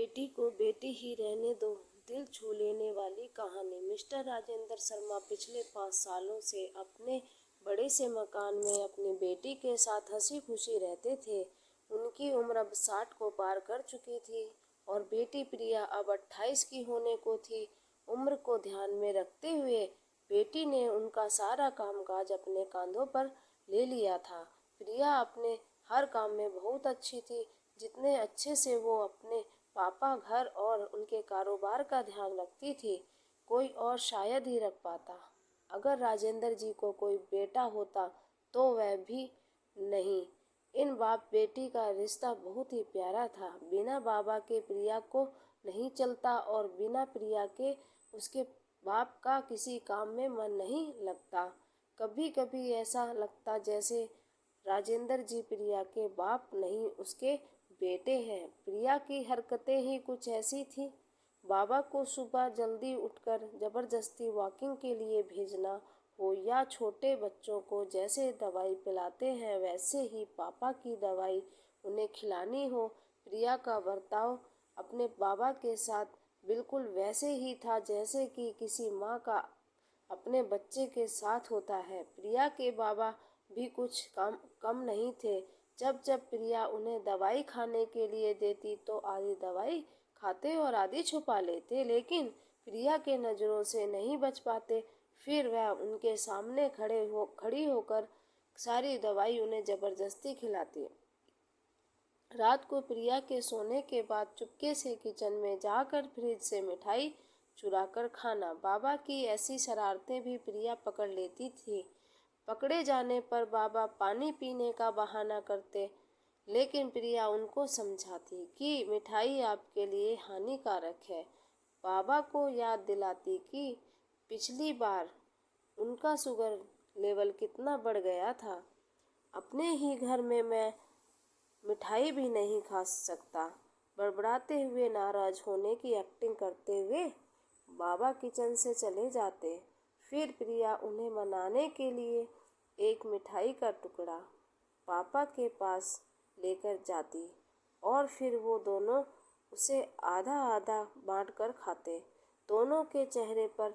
बेटी को बेटी ही रहने दो, दिल छू लेने वाली कहानी। मिस्टर राजेंद्र शर्मा पिछले 5 सालों से अपने बड़े से मकान में अपनी बेटी के साथ हंसी खुशी रहते थे। उनकी उम्र अब 60 को पार कर चुकी थी और बेटी प्रिया अब 28 की होने को थी। उम्र को ध्यान में रखते हुए बेटी ने उनका सारा कामकाज अपने कंधों पर ले लिया था। प्रिया अपने हर काम में बहुत अच्छी थी, जितने अच्छे से वो अपने पापा, घर और उनके कारोबार का ध्यान रखती थी, कोई और शायद ही रख पाता। अगर राजेंद्र जी को कोई बेटा होता तो वह भी नहीं। इन बाप बेटी का रिश्ता बहुत ही प्यारा था। बिना बाबा के प्रिया को नहीं चलता और बिना प्रिया के उसके बाप का किसी काम में मन नहीं लगता। कभी कभी ऐसा लगता जैसे राजेंद्र जी प्रिया के बाप नहीं, उसके बेटे हैं। प्रिया की हरकतें ही कुछ ऐसी थी। बाबा को सुबह जल्दी उठकर जबरदस्ती वॉकिंग के लिए भेजना हो या छोटे बच्चों को जैसे दवाई पिलाते हैं वैसे ही पापा की दवाई उन्हें खिलानी हो, प्रिया का बर्ताव अपने बाबा के साथ बिल्कुल वैसे ही था जैसे कि किसी माँ का अपने बच्चे के साथ होता है। प्रिया के बाबा भी कुछ कम नहीं थे। जब जब प्रिया उन्हें दवाई खाने के लिए देती तो आधी दवाई खाते और आधी छुपा लेते, लेकिन प्रिया के नज़रों से नहीं बच पाते। फिर वह उनके सामने खड़ी होकर सारी दवाई उन्हें जबरदस्ती खिलाती। रात को प्रिया के सोने के बाद चुपके से किचन में जाकर फ्रिज से मिठाई चुराकर खाना। बाबा की ऐसी शरारतें भी प्रिया पकड़ लेती थी। पकड़े जाने पर बाबा पानी पीने का बहाना करते, लेकिन प्रिया उनको समझाती कि मिठाई आपके लिए हानिकारक है। बाबा को याद दिलाती कि पिछली बार उनका शुगर लेवल कितना बढ़ गया था। अपने ही घर में मैं मिठाई भी नहीं खा सकता। बड़बड़ाते हुए नाराज होने की एक्टिंग करते हुए बाबा किचन से चले जाते। फिर प्रिया उन्हें मनाने के लिए एक मिठाई का टुकड़ा पापा के पास लेकर जाती और फिर वो दोनों उसे आधा आधा बांटकर खाते। दोनों के चेहरे पर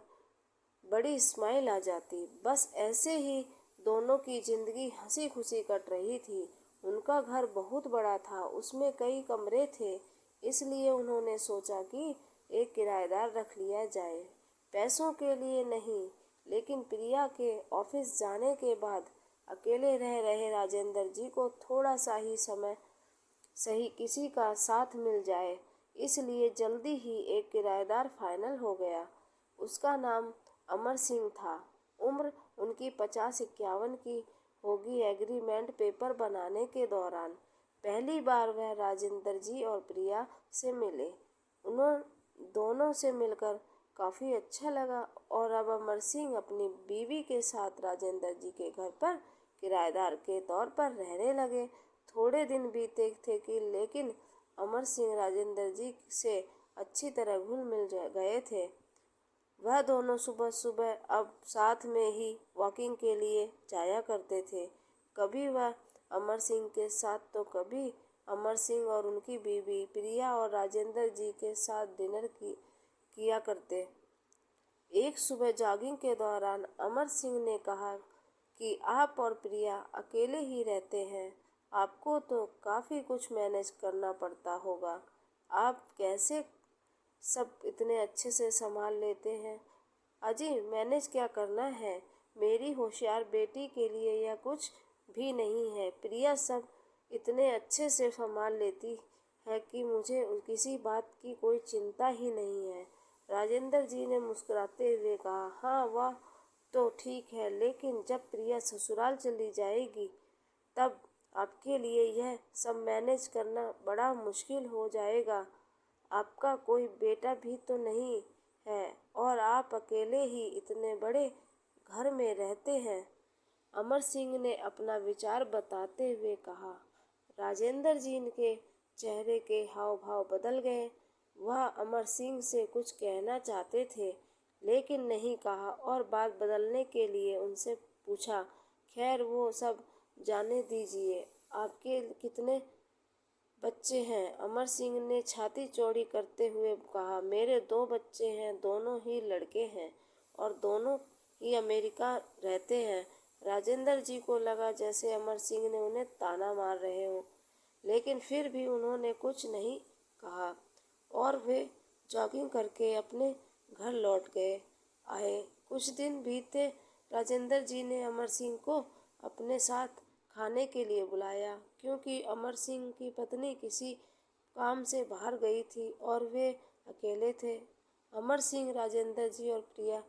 बड़ी स्माइल आ जाती। बस ऐसे ही दोनों की जिंदगी हंसी खुशी कट रही थी। उनका घर बहुत बड़ा था, उसमें कई कमरे थे, इसलिए उन्होंने सोचा कि एक किराएदार रख लिया जाए। पैसों के लिए नहीं, लेकिन प्रिया के ऑफिस जाने के बाद अकेले रह रहे राजेंद्र जी को थोड़ा सा ही समय सही किसी का साथ मिल जाए, इसलिए जल्दी ही एक किराएदार फाइनल हो गया। उसका नाम अमर सिंह था। उम्र उनकी 50-51 की होगी। एग्रीमेंट पेपर बनाने के दौरान पहली बार वह राजेंद्र जी और प्रिया से मिले। उन्होंने दोनों से मिलकर काफ़ी अच्छा लगा और अब अमर सिंह अपनी बीवी के साथ राजेंद्र जी के घर पर किराएदार के तौर पर रहने लगे। थोड़े दिन बीते थे कि लेकिन अमर सिंह राजेंद्र जी से अच्छी तरह घुल मिल गए थे। वह दोनों सुबह सुबह अब साथ में ही वॉकिंग के लिए जाया करते थे। कभी वह अमर सिंह के साथ तो कभी अमर सिंह और उनकी बीवी प्रिया और राजेंद्र जी के साथ डिनर किया करते। एक सुबह जॉगिंग के दौरान अमर सिंह ने कहा कि आप और प्रिया अकेले ही रहते हैं, आपको तो काफ़ी कुछ मैनेज करना पड़ता होगा। आप कैसे सब इतने अच्छे से संभाल लेते हैं? अजी, मैनेज क्या करना है, मेरी होशियार बेटी के लिए यह कुछ भी नहीं है। प्रिया सब इतने अच्छे से संभाल लेती है कि मुझे किसी बात की कोई चिंता ही नहीं है। राजेंद्र जी ने मुस्कुराते हुए कहा, हाँ वह तो ठीक है, लेकिन जब प्रिया ससुराल चली जाएगी तब आपके लिए यह सब मैनेज करना बड़ा मुश्किल हो जाएगा। आपका कोई बेटा भी तो नहीं है और आप अकेले ही इतने बड़े घर में रहते हैं। अमर सिंह ने अपना विचार बताते हुए कहा। राजेंद्र जी के चेहरे के हाव भाव बदल गए। वह अमर सिंह से कुछ कहना चाहते थे, लेकिन नहीं कहा और बात बदलने के लिए उनसे पूछा, खैर वो सब जाने दीजिए, आपके कितने बच्चे हैं? अमर सिंह ने छाती चौड़ी करते हुए कहा। मेरे 2 बच्चे हैं, दोनों ही लड़के हैं और दोनों ही अमेरिका रहते हैं। राजेंद्र जी को लगा जैसे अमर सिंह ने उन्हें ताना मार रहे हों, लेकिन फिर भी उन्होंने कुछ नहीं कहा और वे जॉगिंग करके अपने घर लौट आए। कुछ दिन बीते। राजेंद्र जी ने अमर सिंह को अपने साथ खाने के लिए बुलाया, क्योंकि अमर सिंह की पत्नी किसी काम से बाहर गई थी और वे अकेले थे। अमर सिंह, राजेंद्र जी और प्रिया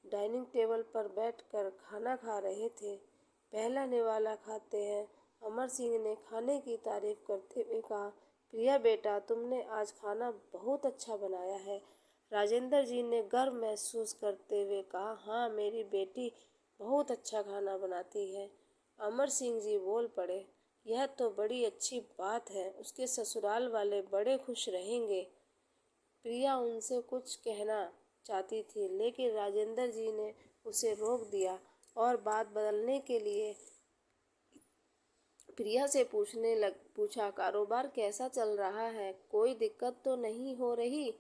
डाइनिंग टेबल पर बैठकर खाना खा रहे थे। पहला निवाला खाते हैं, अमर सिंह ने खाने की तारीफ करते हुए कहा। प्रिया बेटा, तुमने आज खाना बहुत अच्छा बनाया है। राजेंद्र जी ने गर्व महसूस करते हुए कहा। हाँ, मेरी बेटी बहुत अच्छा खाना बनाती है। अमर सिंह जी बोल पड़े। यह तो बड़ी अच्छी बात है, उसके ससुराल वाले बड़े खुश रहेंगे। प्रिया उनसे कुछ कहना चाहती थी, लेकिन राजेंद्र जी ने उसे रोक दिया और बात बदलने के लिए प्रिया से पूछा, कारोबार कैसा चल रहा है? कोई दिक्कत तो नहीं हो रही?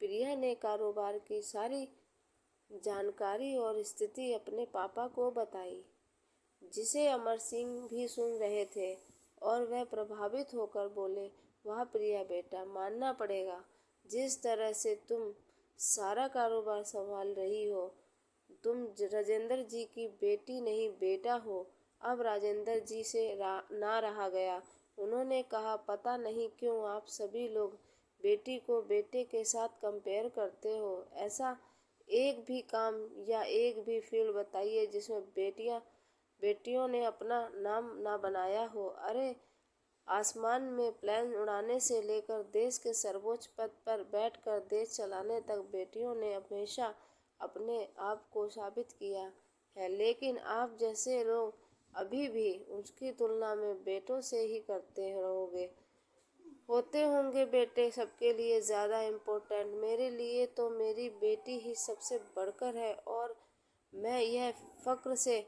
प्रिया ने कारोबार की सारी जानकारी और स्थिति अपने पापा को बताई, जिसे अमर सिंह भी सुन रहे थे और वह प्रभावित होकर बोले। वाह प्रिया बेटा, मानना पड़ेगा, जिस तरह से तुम सारा कारोबार संभाल रही हो। तुम राजेंद्र जी की बेटी नहीं, बेटा हो। अब राजेंद्र जी से ना रहा गया। उन्होंने कहा, पता नहीं क्यों आप सभी लोग बेटी को बेटे के साथ कंपेयर करते हो। ऐसा एक भी काम या एक भी फील्ड बताइए जिसमें बेटियों ने अपना नाम ना बनाया हो। अरे, आसमान में प्लेन उड़ाने से लेकर देश के सर्वोच्च पद पर बैठकर देश चलाने तक बेटियों ने हमेशा अपने आप को साबित किया है, लेकिन आप जैसे लोग अभी भी उसकी तुलना में बेटों से ही करते रहोगे। होते होंगे बेटे सबके लिए ज़्यादा इम्पोर्टेंट, मेरे लिए तो मेरी बेटी ही सबसे बढ़कर है और मैं यह फ़क्र से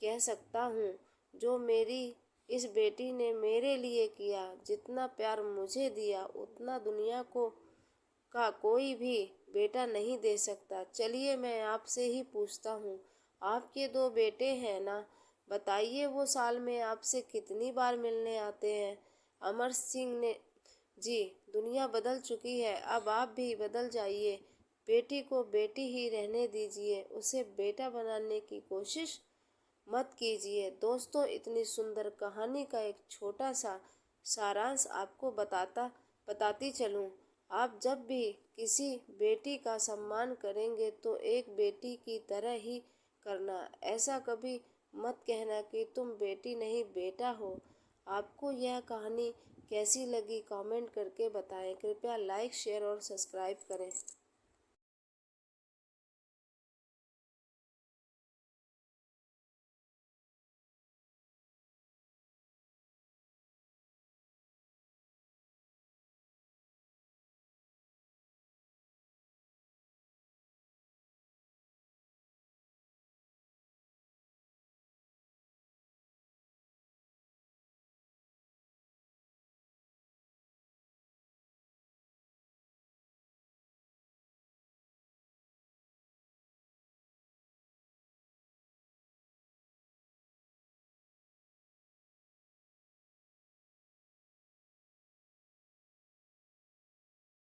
कह सकता हूँ, जो मेरी इस बेटी ने मेरे लिए किया, जितना प्यार मुझे दिया, उतना दुनिया का कोई भी बेटा नहीं दे सकता। चलिए मैं आपसे ही पूछता हूँ, आपके 2 बेटे हैं ना? बताइए वो साल में आपसे कितनी बार मिलने आते हैं? अमर सिंह ने जी, दुनिया बदल चुकी है, अब आप भी बदल जाइए। बेटी को बेटी ही रहने दीजिए, उसे बेटा बनाने की कोशिश मत कीजिए। दोस्तों, इतनी सुंदर कहानी का एक छोटा सा सारांश आपको बताती चलूं। आप जब भी किसी बेटी का सम्मान करेंगे तो एक बेटी की तरह ही करना। ऐसा कभी मत कहना कि तुम बेटी नहीं बेटा हो। आपको यह कहानी कैसी लगी कमेंट करके बताएं। कृपया लाइक, शेयर और सब्सक्राइब करें।